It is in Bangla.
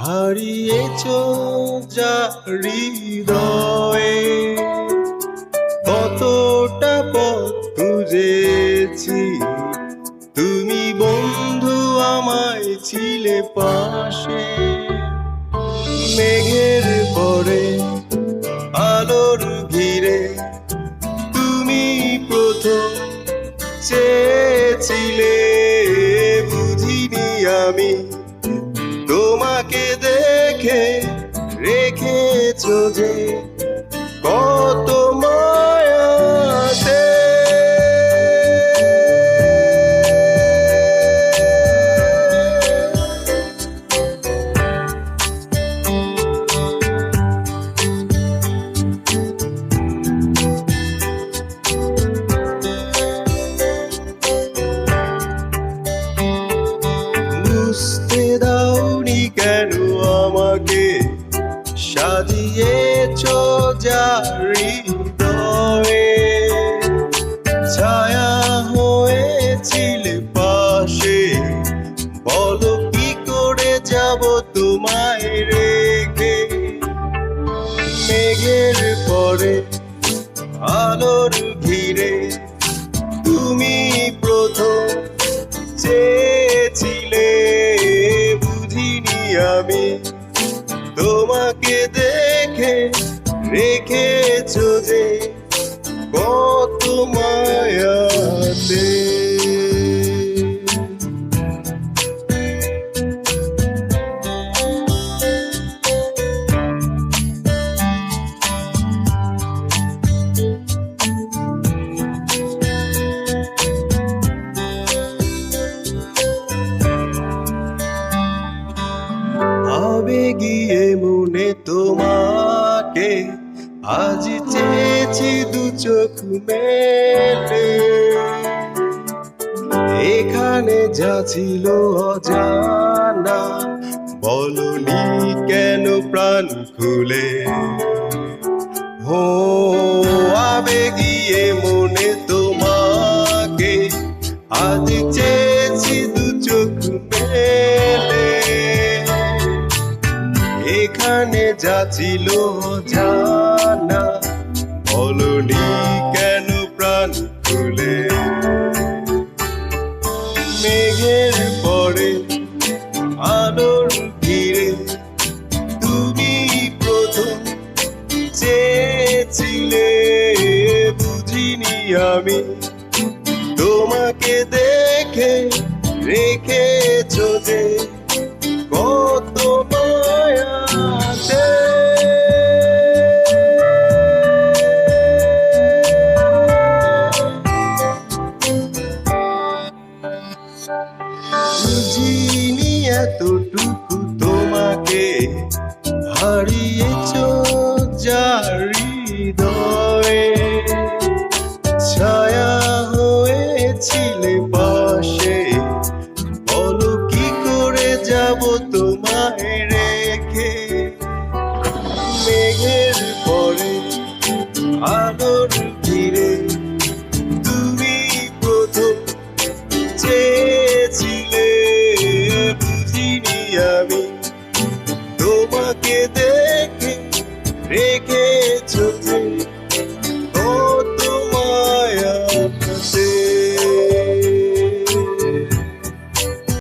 হারিয়েছ যা হৃদয়ে, কতটা পথ খুঁজেছি, তুমি বন্ধু আমায় ছিলে পাশে। মেঘের পরে আলোর ঘিরে তুমি প্রথম চেয়েছিলে, বুঝিনি আমি তোমাকে দেখে রেখেছো যে কত মায়াতে। বুঝতে দাওনি কেন আমাকে, সাজিয়েছ যা হৃদয়ে, ছায়া হয়েছিলে পাশে, বলো কি করে যাব তোমায় রেখে। মেঘের পরে আলোর ঘিরে তুমি প্রথম চেয়েছিলে, বুঝিনি আমি তোমাকে দেখে রেখেছো যে কত মায়াতে। আবেগিয়ে মনে তোমাকে আজ চেয়েছি দু চোখ মেলে, এখানে যা ছিল অজানা বলনি কেন প্রাণ খুলে। আবেগিয়ে মনে তোমাকে আজ চেয়েছি দু চোখ মেলে, এখানে যা ছিল জানা বলনি কেন প্রাণ খুলে। মেঘের পরে আলোর ঘিরে তুমি প্রথম চেয়েছিলে, বুঝিনি আমি তোমাকে দেখে রেখেছো যে কত মায়াতে। বুঝিনি এতটুকু তোমাকে, হারিয়েছ যা হৃদয়ে, ছায়া হয়েছিলে পাশে, বলো কি করে যাব তোমায় রেখে। মেঘের পরে আলোর ঘিরে তুমি প্রথম চেয়েছিলে, বুঝিনি আমি তোমাকে দেখে রেখে